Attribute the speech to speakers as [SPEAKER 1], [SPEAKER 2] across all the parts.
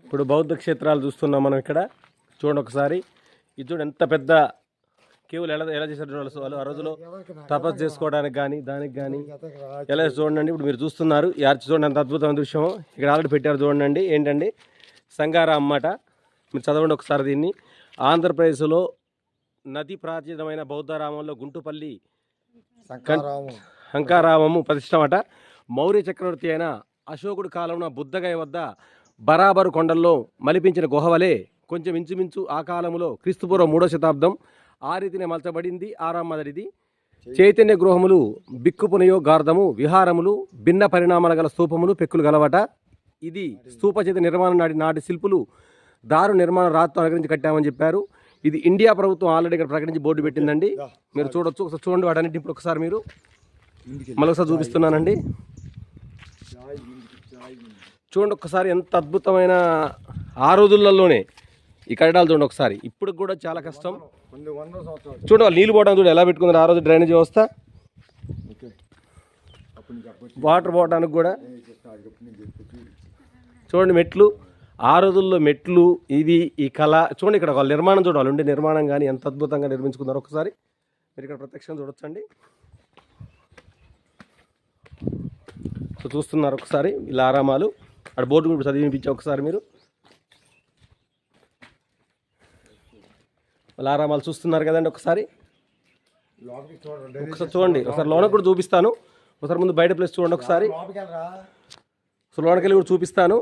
[SPEAKER 1] ఇప్పుడు బౌద్ధ క్షేత్రాలు చూస్తున్నాం మనం ఇక్కడ. చూడండి ఒకసారి, ఇది చూడండి ఎంత పెద్ద కేవలం ఎలా చేశారు వాళ్ళు ఆ రోజులో తపస్సు చేసుకోవడానికి కానీ దానికి కానీ ఎలా చూడండి. ఇప్పుడు మీరు చూస్తున్నారు ఈ ఆర్చ్ చూడండి ఎంత అద్భుతమైన దృశ్యం. ఇక్కడ ఆల్రెడీ పెట్టారు చూడండి. ఏంటండి సంగారా అన్నమాట. మీరు చదవండి ఒకసారి దీన్ని. ఆంధ్రప్రదేశ్లో నది ప్రాచీనమైన బౌద్ధరామంలో గుంటుపల్లి శంకారామము ప్రతిష్టమట. మౌర్య చక్రవర్తి అయిన అశోకుడి కాలంలో బుద్ధగయ వద్ద బరాబరు కొండల్లో మలిపించిన గుహవలే కొంచెం ఇంచుమించు ఆ కాలంలో క్రీస్తుపూర్వం 3వ శతాబ్దం ఆ రీతినే మలచబడింది. ఆరామదరిది చైతన్య గృహములు బిక్కుపునయో గార్ధము విహారములు భిన్న పరిణామాల గల స్తూపములు పెక్కులు గలవట. ఇది స్తూప చేత నిర్మాణం నాటి శిల్పులు దారు నిర్మాణ రాతితో అనుకరించి కట్టామని చెప్పారు. ఇది ఇండియా ప్రభుత్వం ఆల్రెడీ ఇక్కడ ప్రకటించి బోర్డు పెట్టిందండి. మీరు చూడొచ్చు. ఒకసారి చూడండి వాటన్నిటి. ఇప్పుడు ఒకసారి మీరు మరొకసారి చూపిస్తున్నానండి. చూడండి ఒక్కసారి ఎంత అద్భుతమైన ఆ రోజులలోనే ఈ కట్టడాలు చూడండి ఒకసారి. ఇప్పుడు కూడా చాలా కష్టం. చూడండి వాళ్ళు నీళ్ళు పోవడానికి చూడండి ఎలా పెట్టుకున్నారు ఆ రోజు డ్రైనేజ్ వ్యవస్థ. వాటర్ పోవడానికి కూడా చూడండి మెట్లు. ఆ రోజుల్లో మెట్లు ఇది ఈ కళ చూడండి. ఇక్కడ వాళ్ళ నిర్మాణం చూడండి, వాళ్ళు ఉండే నిర్మాణం కానీ ఎంత అద్భుతంగా నిర్మించుకున్నారు ఒకసారి మీరు ఇక్కడ ప్రత్యక్షంగా చూడొచ్చండి. సో చూస్తున్నారు ఒకసారి ఇలా ఆరామాలు. అక్కడ బోర్డు కూడా చదివించే ఒకసారి మీరు వాళ్ళ ఆరామాలు చూస్తున్నారు కదండి. ఒకసారి చూడండి. ఒకసారి లోనకి కూడా చూపిస్తాను. ఒకసారి ముందు బయట ప్లేస్ చూడండి ఒకసారి. సో లోనకి వెళ్ళి కూడా చూపిస్తాను.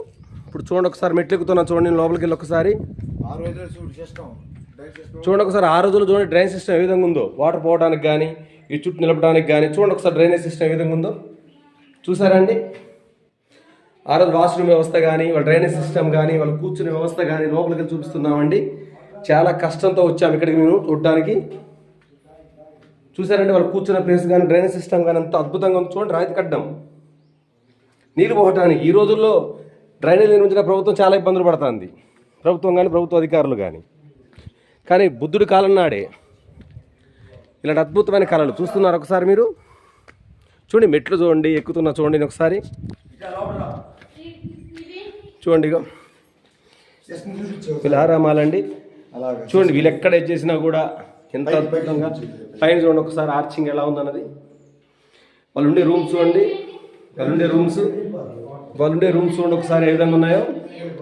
[SPEAKER 1] ఇప్పుడు చూడండి ఒకసారి మెట్లు ఎక్కుతున్నాను చూడండి. నేను లోపలికి వెళ్ళి ఒకసారి చూడండి. ఒకసారి ఆ రోజుల్లో చూడండి డ్రైనేజ్ సిస్టమ్ ఏ విధంగా ఉందో. వాటర్ పోవడానికి కానీ ఈ చుట్టూ నిలపడానికి కానీ చూడండి ఒకసారి డ్రైనేజ్ సిస్టమ్ ఏ విధంగా ఉందో చూసారండి. ఆ రోజు వాష్రూమ్ వ్యవస్థ కానీ వాళ్ళ డ్రైనేజ్ సిస్టమ్ కానీ వాళ్ళు కూర్చునే వ్యవస్థ కానీ లోపలికి వెళ్ళి చూపిస్తున్నామండి. చాలా కష్టంతో వచ్చాము ఇక్కడికి మేము చూడడానికి. చూసారండి వాళ్ళు కూర్చున్న ప్లేస్ కానీ డ్రైనేజ్ సిస్టమ్ కానీ అంత అద్భుతంగా ఉంది. చూడండి రాయితీ కట్టడం నీళ్ళు పోవటానికి. ఈ రోజుల్లో డ్రైనేజ్ నిర్మించిన ప్రభుత్వం చాలా ఇబ్బందులు పడుతుంది. ప్రభుత్వం కానీ ప్రభుత్వ అధికారులు కానీ బుద్ధుడి కాలం నాడే ఇలాంటి అద్భుతమైన కళలు చూస్తున్నారు ఒకసారి మీరు. చూడండి మెట్లు చూడండి ఎక్కుతున్నా చూడండి ఒకసారి చూడండి. ఇక వీళ్ళ ఆరామాలండి. చూడండి వీళ్ళు ఎక్కడ చేసినా కూడా ఎంత అద్భుతంగా పైన చూడండి ఒకసారి ఆర్చింగ్ ఎలా ఉందన్నది. వాళ్ళు ఉండే రూమ్స్ చూడండి. వాళ్ళుండే రూమ్స్ చూడండి ఒకసారి ఏ విధంగా ఉన్నాయో.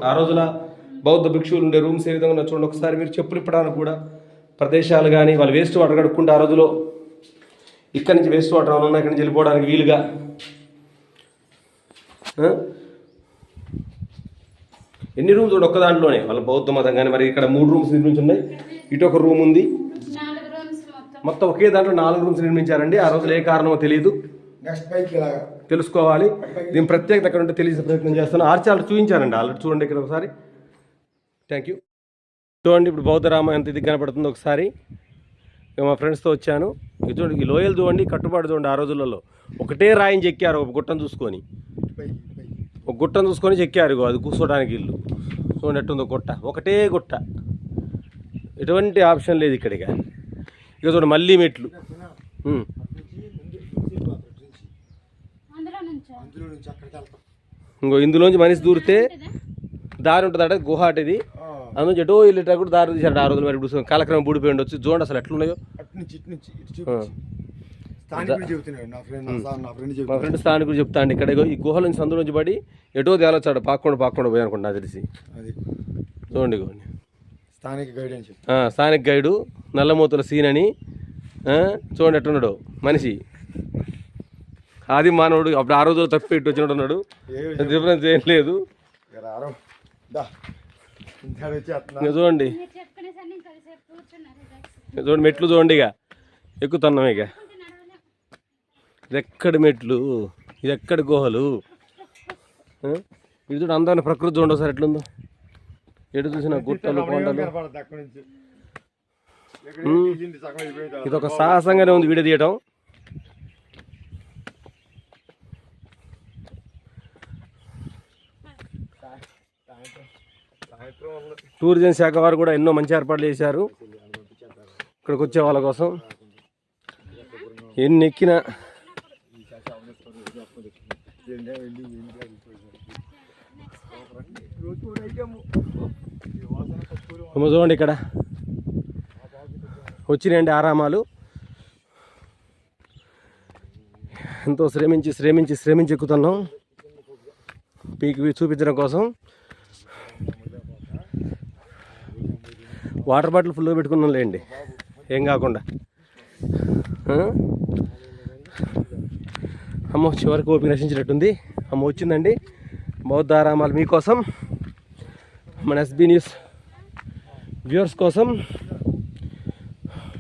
[SPEAKER 1] ఆ రోజుల బౌద్ధ భిక్షువులు ఉండే రూమ్స్ ఏ విధంగా ఉన్నాయో చూడండి ఒకసారి మీరు. చెప్పులు ఇప్పడానికి కూడా ప్రదేశాలు కానీ వాళ్ళు వేస్ట్ వాటర్ కడుక్కుంటే ఆ రోజులో ఇక్కడి నుంచి వేస్ట్ వాటర్ ఏమైనా ఇక్కడి నుంచి వెళ్ళిపోవడానికి వీలుగా ఎన్ని రూమ్స్ చూడండి ఒక్క దాంట్లోనే వాళ్ళ బౌద్ధ మతం కానీ. మరి ఇక్కడ 3 రూమ్స్ నిర్మించి ఉన్నాయి. ఇటు ఒక రూమ్ ఉంది. మొత్తం ఒకే దాంట్లో 4 రూమ్స్ నిర్మించారండి. ఆ రోజులు ఏ కారణమో తెలియదు, తెలుసుకోవాలి. దీని ప్రత్యేకత ఎక్కడ ఉంటే తెలిసే ప్రయత్నం చేస్తాను. ఆర్చాలు చూపించానండి ఆల్రెడీ చూడండి ఇక్కడ ఒకసారి. Thank you. చూడండి ఇప్పుడు బౌద్ధరామ ఎంత ఇది కనపడుతుందో ఒకసారి. మా ఫ్రెండ్స్తో వచ్చాను. ఇది చూడండి ఈ లోయలు చూడండి కట్టుబాటు చూడండి. ఆ రోజులలో ఒకటే రాయిని చెక్కారు ఒక గుట్టను చూసుకొని. ఒక గుట్టను చూసుకొని చెక్కారు. అది కూర్చోడానికి ఇల్లు చూడండి ఎట్టుందో గుట్ట. ఒకటే గుట్ట, ఎటువంటి ఆప్షన్ లేదు ఇక్కడికి. ఇక చూడండి మళ్ళీ మెట్లు. ఇంకో ఇందులోంచి మనిషి దూరితే దారి ఉంటుందట. గుహ ఇది. అందులోంచి ఎటో వెళ్ళేట కూడా దారి తీసాడు ఆ రోజులు. మరి ఇప్పుడు కాలక్రమం బూడిపోయి ఉండొచ్చు. చూడండి అసలు ఎట్లున్నాయో. మా ఫ్రెండ్ స్థానికుడు చెప్తా అండి. ఇక్కడ ఈ గుహ నుంచి సందు నుంచి పడి ఎటో తేలొచ్చాడు. పాక్కుండా పోయి అనుకుంటా నాకు తెలిసి. చూడండి స్థానిక గైడు నల్లమూతుల సీన్ అని. చూడండి ఎట్టున్నాడు మనిషి. ఆది మానవుడు అప్పుడు ఆ రోజుల్లో తప్పి ఇటు వచ్చినట్టు ఉన్నాడు. డిఫరెన్స్ ఏం లేదు. చూడండి మెట్లు చూడండి. ఇక ఎక్కుతున్నాం. ఇక ఇది ఎక్కడి మెట్లు, ఇది ఎక్కడి గుహలు. ఇది చూడండి అందమైన ప్రకృతి చూడండి ఒకసారి ఎట్లుందో. ఎటు చూసిన గుట్టలు కొండలు. ఇది ఒక సాహసంగానే ఉంది వీడియో తీయటం. టూరిజం శాఖ వారు కూడా ఎన్నో మంచి ఏర్పాట్లు చేశారు ఇక్కడికి వచ్చే వాళ్ళ కోసం. ఎన్ని ఎక్కినా అమ్మ చూడండి ఇక్కడ వచ్చినాయండి ఆరామాలు. ఎంతో శ్రమించి ఎక్కుతున్నాం పీకి చూపించడం కోసం. వాటర్ బాటిల్ ఫుల్గా పెట్టుకున్నాం లేండి, ఏం కాకుండా. అమ్మ చివరికి ఓపిక నశించినట్టుంది. అమ్మ వచ్చిందండి బౌద్ధ ఆరామాలు మీకోసం, మన ఎస్బీ న్యూస్ వ్యూవర్స్ కోసం.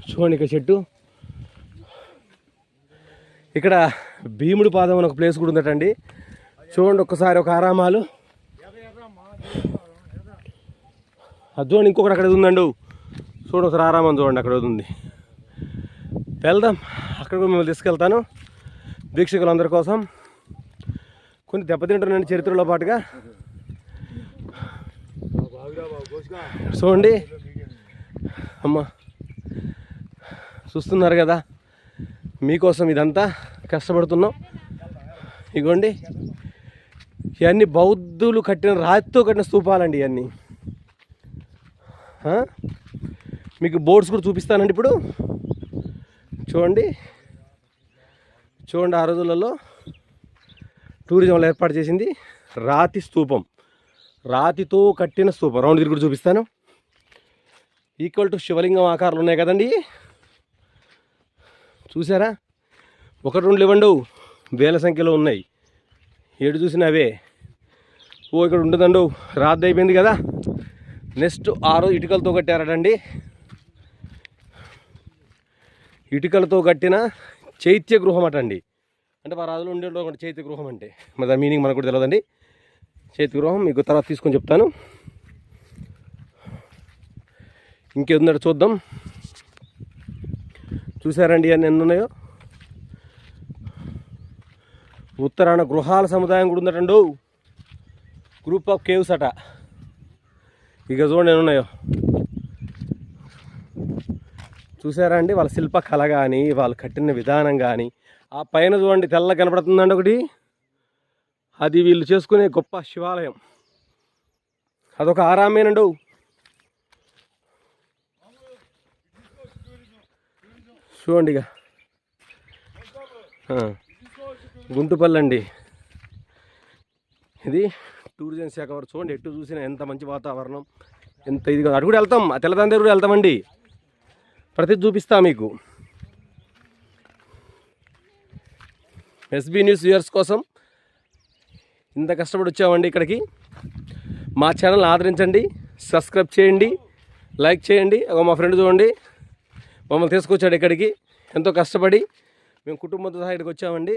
[SPEAKER 1] చూడండి ఇక్కడ చెట్టు, ఇక్కడ భీముడి పాదం అని ఒక ప్లేస్ కూడా ఉందటండి. చూడండి ఒక్కసారి ఒక ఆరామాలు. అది చూడండి ఇంకొకటి అక్కడ ఉందండి. చూడండి ఒకసారి ఆరామం చూడండి అక్కడ ఉంది. వెళ్దాం, అక్కడ కూడా మిమ్మల్ని తీసుకెళ్తాను వీక్షకులందరి కోసం. కొన్ని దెబ్బతింటున్నాయండి చరిత్రలో పాటుగా. చూడండి అమ్మ, చూస్తున్నారు కదా, మీకోసం ఇదంతా కష్టపడుతున్నాం. ఇగోండి ఇవన్నీ బౌద్ధులు కట్టిన రాతితో కట్టిన స్తూపాలండి ఇవన్నీ. మీకు బోర్డ్స్ కూడా చూపిస్తానండి ఇప్పుడు. చూడండి ఆ రోజులలో టూరిజంలో ఏర్పాటు చేసింది రాతి స్తూపం, రాతితో కట్టిన స్తూపం. రౌండ్ తిరిగి కూడా చూపిస్తాను. ఈక్వల్ టు శివలింగం ఆకారాలు ఉన్నాయి కదండి, చూసారా? 1, 2 ఇవ్వండు, వేల సంఖ్యలో ఉన్నాయి. ఏడు చూసిన అవే. ఇక్కడ ఉంటుందండు, రాత్రి అయిపోయింది కదా. నెక్స్ట్ 6 ఇటుకలతో కట్టారటండి. ఇటుకలతో కట్టిన చైత్య గృహం అటండి. అంటే మా రాజులు ఉండే చైత్య గృహం అంటే మరి దాని మీనింగ్ మనకు కూడా తెలియదండి. చైత్య గృహం మీకు తర్వాత తీసుకొని చెప్తాను. ఇంకేందంటే చూద్దాం. చూసారండి అన్నీ ఎన్ని ఉన్నాయో. ఉత్తరాన గృహాల సముదాయం కూడా ఉందటండు, గ్రూప్ ఆఫ్ కేవ్స్ అట. ఇక చూడండి ఎన్ని ఉన్నాయో. చూసారా అండి వాళ్ళ శిల్పకళ కానీ వాళ్ళు కట్టిన విధానం కానీ. ఆ పైన చూడండి తెల్ల కనపడుతుందండి ఒకటి, అది వీళ్ళు చేసుకునే గొప్ప శివాలయం. అదొక ఆరామేనండు. చూడండి ఇక గుంటుపల్లి అండి ఇది. టూరిజం శాఖ వారు చూడండి ఎటు చూసినా ఎంత మంచి వాతావరణం, ఎంత ఇదిగా. అటు కూడా వెళ్తాం, ఆ తెల్లదాని దగ్గర కూడా వెళ్తామండి, ప్రతి చూపిస్తా మీకు. ఎస్బీ న్యూస్ వ్యూవర్స్ కోసం ఇంత కష్టపడి వచ్చామండి ఇక్కడికి. మా ఛానల్ ఆదరించండి, సబ్స్క్రైబ్ చేయండి, లైక్ చేయండి. మా ఫ్రెండ్ చూడండి మమ్మల్ని తీసుకొచ్చాడు ఇక్కడికి, ఎంతో కష్టపడి మేము కుటుంబంతో సహా ఇక్కడికి వచ్చామండి.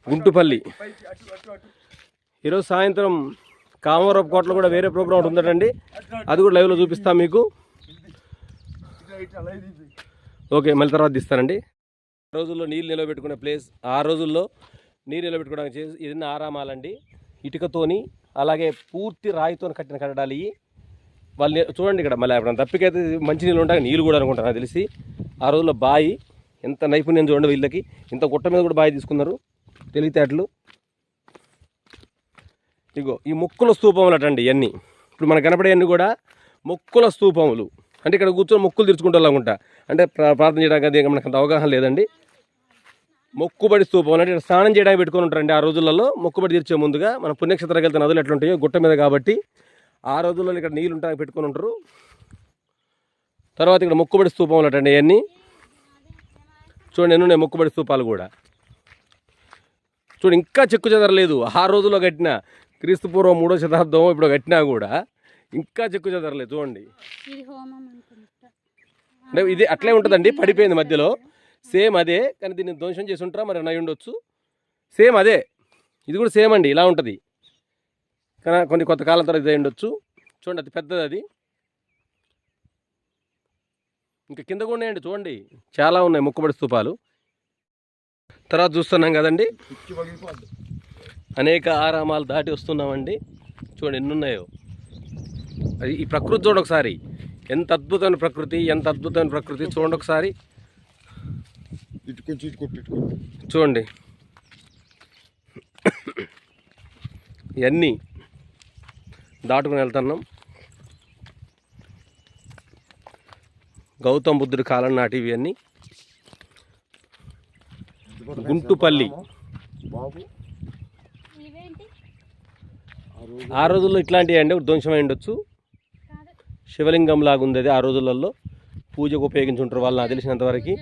[SPEAKER 1] గుంటుపల్లి. ఈరోజు సాయంత్రం కామవరపు కోటలో కూడా వేరే ప్రోగ్రామ్ ఉందటండి, అది కూడా లైవ్లో చూపిస్తాం మీకు. ఓకే, మళ్ళీ తర్వాత తీస్తానండి. ఆ రోజుల్లో నీళ్ళు నిలబెట్టుకునే ప్లేస్, ఆ రోజుల్లో నీరు నిలబెట్టుకోవడానికి ఏదైనా ఆరామాలండి. ఇటుకతోని అలాగే పూర్తి రాయితో కట్టిన కట్టడాలు ఇవి. వాళ్ళు చూడండి ఇక్కడ మళ్ళీ ఎప్పుడైనా తప్పికైతే మంచి నీళ్ళు ఉంటాయి, నీళ్ళు కూడా అనుకుంటారు నాకు తెలిసి. ఆ రోజుల్లో బావి ఎంత నైపుణ్యం చూడండి వీళ్ళకి. ఇంత గుట్ట మీద కూడా బావి తీసుకున్నారు, తెలివితేటలు. ఇగో ఈ మొక్కుల స్తూపములు అటండి ఇవన్నీ. ఇప్పుడు మనకు కనపడేవన్నీ కూడా మొక్కుల స్తూపములు. అంటే ఇక్కడ కూర్చొని మొక్కులు తీర్చుకుంటారు అనుకుంటా, అంటే ప్రార్థన చేయడానికి అది మనకు అంత అవగాహన లేదండి. మొక్కుబడి స్తూపం అంటే స్నానం చేయడానికి పెట్టుకొని ఉంటారండి ఆ రోజులలో. మొక్కుబడి తీర్చే ముందుగా మన పుణ్యక్షేత్రాలకు వెళ్తే నదులు ఎట్లుంటాయో గుట్ట మీద కాబట్టి ఆ రోజుల్లో ఇక్కడ నీళ్ళు ఉంటాయి పెట్టుకొని ఉంటారు. తర్వాత ఇక్కడ మొక్కుబడి స్తూపములు అటండి ఇవన్నీ. చూడండి ఎన్ని ఉన్నాయి మొక్కుబడి స్తూపాలు కూడా. చూడండి ఇంకా చెక్కు చెదరలేదు. ఆ రోజుల్లో కట్టిన క్రీస్తుపూర్వం 3వ శతాబ్దం ఇప్పుడు కట్టినా కూడా ఇంకా చెక్కు చెదరలేదు. చూడండి అంటే ఇది అట్లే ఉంటుందండి, పడిపోయింది మధ్యలో. సేమ్ అదే, కానీ దీన్ని ధ్వంసం చేసి ఉంటారా మరి అయి ఉండొచ్చు. సేమ్ అదే, ఇది కూడా సేమ్ అండి, ఇలా ఉంటుంది. కానీ కొన్ని కొత్త కాలం తర్వాత ఇది ఉండొచ్చు. చూడండి అది పెద్దది అది. ఇంకా కింద కూడా ఉన్నాయండి చూడండి, చాలా ఉన్నాయి మొక్కుబడి స్తూపాలు. తర్వాత చూస్తున్నాం కదండి, అనేక ఆరామాలు దాటి వస్తున్నామండి. చూడండి ఎన్ని ఉన్నాయో. అది ఈ ప్రకృతి చూడండి ఒకసారి, ఎంత అద్భుతమైన ప్రకృతి, ఎంత అద్భుతమైన ప్రకృతి చూడండి ఒకసారి. చూడండి ఇవన్నీ దాటుకుని వెళ్తున్నాం. గౌతమ బుద్ధుడి కాలం నాటివి అన్నీ. గుంటుపల్లి ఆ రోజుల్లో ఇట్లాంటివి అండి ధ్వంసమై ఉండొచ్చు. శివలింగం లాగా ఉంది అది. ఆ రోజులలో పూజకు ఉపయోగించుంటారు వాళ్ళు నాకు తెలిసినంతవరకు.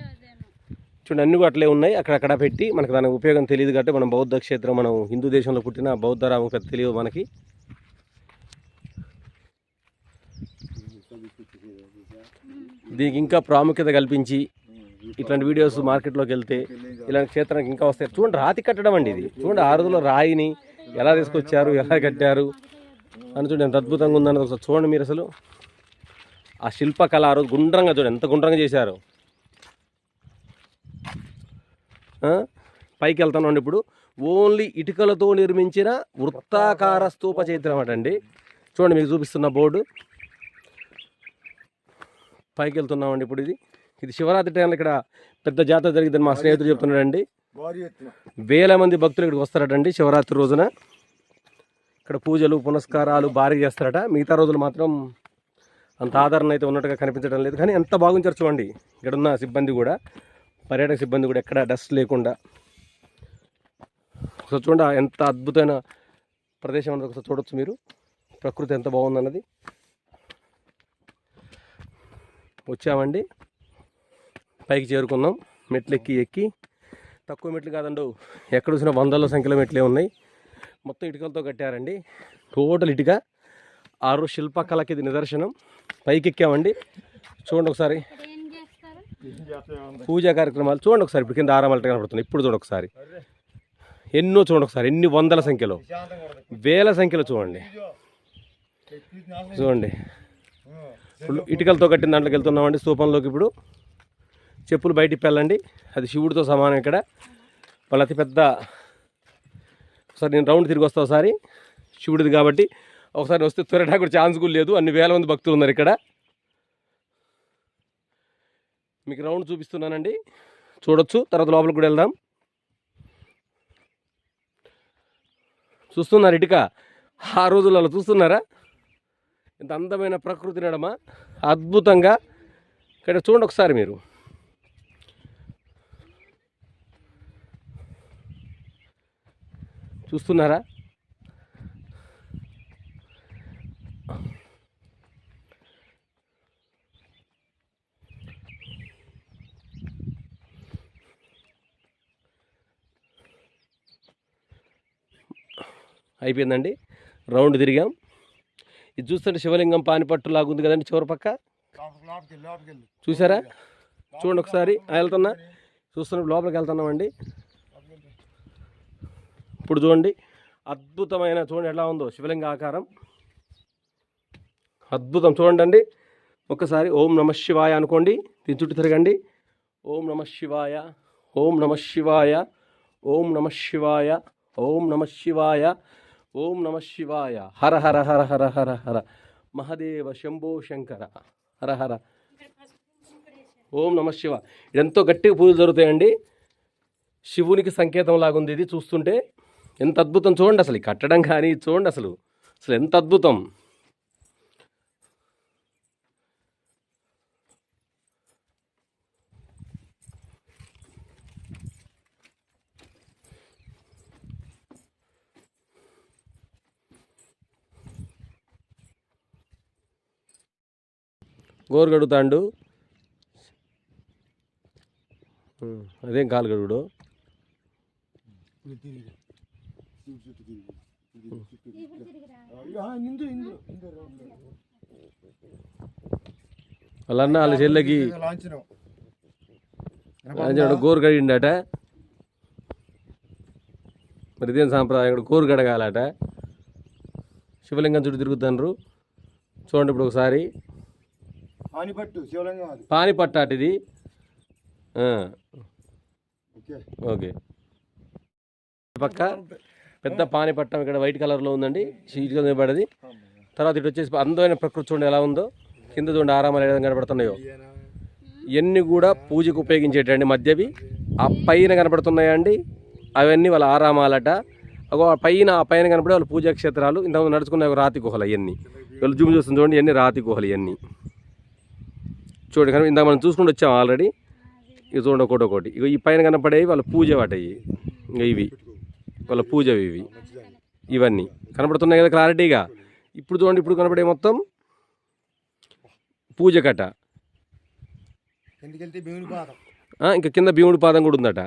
[SPEAKER 1] చూడండి అన్నీ అట్లే ఉన్నాయి. అక్కడక్కడ పెట్టి మనకు దాని ఉపయోగం తెలియదు కాబట్టి మనం బౌద్ధ క్షేత్రం, మనం హిందూ దేశంలో పుట్టిన బౌద్ధరాము పెద్ద తెలియదు మనకి. దీనికి ఇంకా ప్రాముఖ్యత కల్పించి ఇట్లాంటి వీడియోస్ మార్కెట్లోకి వెళ్తే ఇలాంటి క్షేత్రానికి ఇంకా వస్తాయి. చూడండి రాతి కట్టడం అండి ఇది. చూడండి ఆ రోజుల్లో రాయిని ఎలా తీసుకొచ్చారు, ఎలా కట్టారు అని చూడండి ఎంత అద్భుతంగా ఉందన్నది ఒకసారి చూడండి మీరు. అసలు ఆ శిల్పకళ ఆ రోజు గుండ్రంగా చూడండి ఎంత గుండ్రంగా చేశారు. పైకి వెళ్తానండి. ఇప్పుడు ఓన్లీ ఇటుకలతో నిర్మించిన వృత్తాకార స్తూప చైత్రం అండి. చూడండి మీకు చూపిస్తున్న బోర్డు. పైకి వెళ్తున్నామండి ఇప్పుడు. ఇది శివరాత్రి టైంలో ఇక్కడ పెద్ద జాతర జరిగిందని మా స్నేహితుడు చెప్తున్నాడండి. వేల మంది భక్తులు ఇక్కడికి వస్తారటండి శివరాత్రి రోజున. ఇక్కడ పూజలు పునస్కారాలు భారీగా చేస్తారట. మిగతా రోజులు మాత్రం అంత ఆదరణ అయితే ఉన్నట్టుగా కనిపించడం లేదు. కానీ ఎంత బాగుంచారు చూడండి. ఇక్కడ ఉన్న సిబ్బంది కూడా, పర్యాటక సిబ్బంది కూడా ఎక్కడ డస్ట్ లేకుండా. ఒకసారి చూడండి ఎంత అద్భుతమైన ప్రదేశం అన్నది ఒకసారి చూడొచ్చు మీరు. ప్రకృతి ఎంత బాగుందన్నది. వచ్చామండి, పైకి చేరుకున్నాం. మెట్లు ఎక్కి తక్కువ మెట్లు కాదండి, ఎక్కడ చూసినా వందల సంఖ్యలో మెట్లే ఉన్నాయి. మొత్తం ఇటుకలతో కట్టారండి. టోటల్ ఇటుక. ఆరు శిల్పకళకి ఇది నిదర్శనం. పైకి ఎక్కామండి. చూడండి ఒకసారి పూజా కార్యక్రమాలు చూడండి ఒకసారి. ఇప్పుడు కింద ఆరామాలు కనపడుతున్నాయి. ఇప్పుడు చూడండి ఒకసారి. ఎన్నో చూడండి ఒకసారి. ఎన్ని వందల సంఖ్యలో, వేల సంఖ్యలో చూడండి. చూడండి ఇటుకలతో కట్టిన దాంట్లోకి వెళ్తున్నామండి స్తూపంలోకి. ఇప్పుడు చెప్పులు బయటికి వెళ్ళండి. అది శివుడితో సమానం. ఇక్కడ వాళ్ళ అతిపెద్ద. ఒకసారి నేను రౌండ్ తిరిగి వస్తా ఒకసారి. శివుడిది కాబట్టి ఒకసారి వస్తే త్వరగా కూడా ఛాన్స్ కూడా లేదు. అన్ని వేల మంది భక్తులు ఉన్నారు ఇక్కడ. మీకు రౌండ్ చూపిస్తున్నానండి, చూడొచ్చు. తర్వాత లోపలికి కూడా వెళ్దాం. చూస్తున్నారు ఇటుక. ఆ రోజులలో చూస్తున్నారా ఎంత అందమైన ప్రకృతి నడమ, అద్భుతంగా. ఇక్కడ చూడండి ఒకసారి మీరు. చూస్తున్నారా? అయిపోయిందండి, రౌండ్ తిరిగాం. ఇది చూస్తుంటే శివలింగం పానిపట్టు లాగా ఉంది కదండి చివరి పక్క. చూసారా? చూడండి ఒకసారి. వెళ్తున్నా, చూస్తున్న లోపలికి వెళ్తున్నామండి. ఇప్పుడు చూడండి అద్భుతమైన, చూడండి ఎలా ఉందో శివలింగ ఆకారం. అద్భుతం చూడండి అండి. ఒక్కసారి ఓం నమ శివాయ అనుకోండి. దీని చుట్టూ తిరగండి. ఓం నమ శివాయ, ఓం నమ శివాయ, ఓం నమ శివాయ, ఓం నమ శివాయ, ఓం నమ శివాయ. హర హర హర హర హర హర మహదేవ శంభో శంకర హర హర. ఓం నమ శివ. ఎంతో గట్టిగా పూజలు జరుగుతాయండి. శివునికి సంకేతం లాగుంది ఇది. చూస్తుంటే ఎంత అద్భుతం చూడండి. అసలు కట్టడం కానీ చూడండి, అసలు ఎంత అద్భుతం. గోరు గడుగుతాండు. అదేం కాలు గడుగుడు. వాళ్ళన్న వాళ్ళ చెల్లెకి గోరు గడిండట. మరి ఇదేం సాంప్రదాయం, గోరు గడగాలట. శివలింగం చుట్టూ తిరుగుతాండ్రు. చూడండి ఇప్పుడు ఒకసారి. పానిపట్టు అటు ఇది. ఓకే. పక్క పెద్ద పానిపట్టం ఇక్కడ వైట్ కలర్లో ఉందండి, షీట్గా నిలబడది. తర్వాత ఇటు వచ్చేసి అందమైన ప్రకృతి చూడండి ఎలా ఉందో. కింద చూడండి ఆరామాలు ఏ విధంగా కనబడుతున్నాయో. ఇవన్నీ కూడా పూజకు ఉపయోగించేటండి మధ్యవి. ఆ పైన కనబడుతున్నాయండి అవన్నీ వాళ్ళ ఆరామాలట. అగో ఆ పైన కనపడే వాళ్ళు పూజా క్షేత్రాలు ఇంతకుముందు నడుచుకున్న రాతి గుహలు అవన్నీ వీళ్ళు జూమ్ చూస్తుంది చూడండి, ఇవన్నీ రాతి గుహలు ఇవన్నీ చూడండి. కానీ ఇందాక మనం చూసుకుంటూ వచ్చాము ఆల్రెడీ. ఇవి చూడండి ఒకటి ఇక ఈ పైన కనపడేవి వాళ్ళ పూజ వాటవి, ఇంకా ఇవి వాళ్ళ పూజవి ఇవన్నీ కనపడుతున్నాయి కదా క్లారిటీగా. ఇప్పుడు చూడండి, ఇప్పుడు కనపడే మొత్తం పూజ కట్ట. ఇంకా కింద భీముడి పాదం కూడా ఉందట.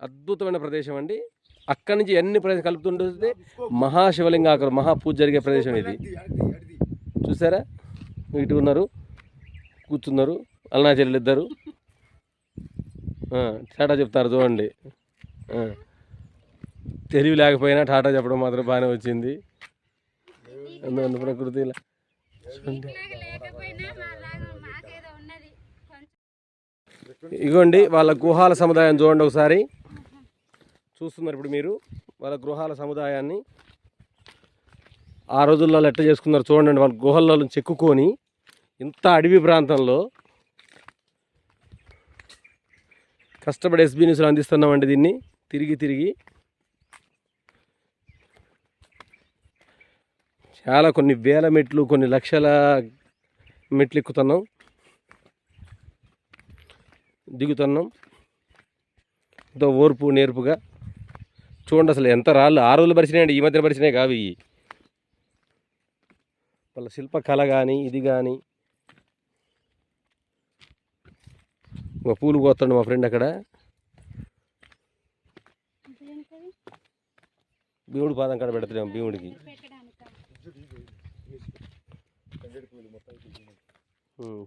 [SPEAKER 1] అద్భుతమైన ప్రదేశం అండి. అక్కడి నుంచి ఎన్ని ప్రదేశం కలుపుతుంటే మహాశివలింగాకరం మహాపూజ జరిగే ప్రదేశం ఇది. చూసారా, ఇటు ఉన్నారు, కూర్చున్నారు అన్నా చెల్లెలు ఇద్దరు. టాటా చెప్తారు చూడండి. తెలివి లేకపోయినా టాటా చెప్పడం మాత్రం బాగానే వచ్చింది. అందువల్ల ప్రకృతి ఇగోండి వాళ్ళ గుహాల సముదాయం చూడండి ఒకసారి. చూస్తున్నారు ఇప్పుడు మీరు వాళ్ళ గృహాల సముదాయాన్ని. ఆ రోజుల్లో ఎట్లా చేసుకున్నారు చూడండి. వాళ్ళ గుహల్లో నుంచి చెక్కుకొని ఇంత అడవి ప్రాంతంలో కష్టపడి ఎస్బీ న్యూస్లో అందిస్తున్నామండి దీన్ని తిరిగి చాలా కొన్ని వేల మెట్లు, కొన్ని లక్షల మెట్లు ఎక్కుతున్నాం, దిగుతున్నాం ఎంతో ఓర్పు నేర్పుగా. చూడండి అసలు ఎంత రాళ్ళు ఆ రోజులు పరిచినాయండి, ఈ మధ్యన పరిచినాయి కావు ఇవి. వాళ్ళ శిల్పకళ కానీ ఇది కానీ. మా పూలు కోస్తాడు మా ఫ్రెండ్ అక్కడ. భీముడి పాదం కాడ పెడతాం భీముడికి.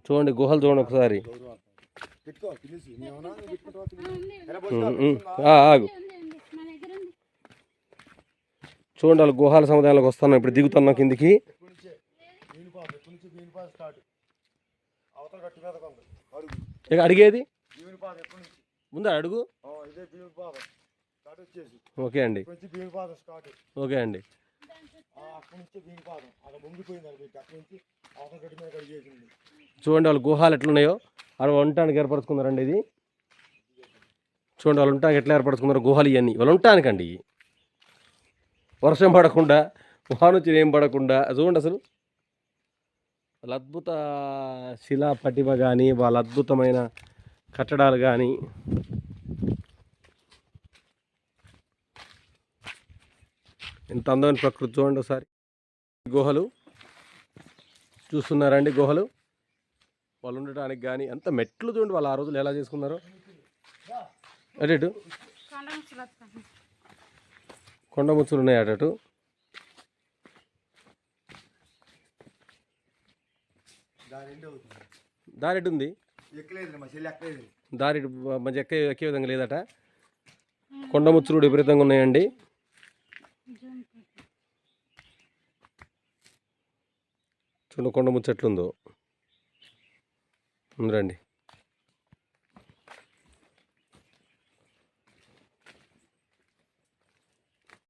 [SPEAKER 1] చూడండి గుహలు చూడండి ఒకసారి. ఆగు చూడండి వాళ్ళు గుహాల సముదాయాలకు వస్తున్నాం. ఇప్పుడు దిగుతున్నాం కిందికి. ఇక అడిగేది ముందు అడుగు. ఓకే అండి, ఓకే అండి. చూడండి వాళ్ళు గుహాలు ఎట్లున్నాయో వాళ్ళు ఉండటానికి ఏర్పరచుకున్నారండి. ఇది చూడండి వాళ్ళు ఉండటానికి ఎట్లా ఏర్పరచుకున్నారు గుహలు ఇవన్నీ. వాళ్ళు ఉండటానికండి, వర్షం పడకుండా వానొచ్చి ఏం పడకుండా. చూడండి అసలు వాళ్ళ అద్భుత శిలా పటిమ కానీ వాళ్ళ అద్భుతమైన కట్టడాలు కానీ. ఎంత అందమైన ప్రకృతి చూడండి ఒకసారి. గుహలు చూస్తున్నారండి, గుహలు వాళ్ళు ఉండటానికి కానీ అంత మెట్లు చూడండి. వాళ్ళు ఆ రోజులు ఎలా చేసుకున్నారో. అటు కొండ ముచ్చులు ఉన్నాయి అటు. దారి ఎటు ఉంది, దారి మంచి ఎక్కే విధంగా లేదట. కొండ ముచ్చులు విపరీతంగా ఉన్నాయండి. చూడండి కొండ ముచ్చట్లుందో. రండి.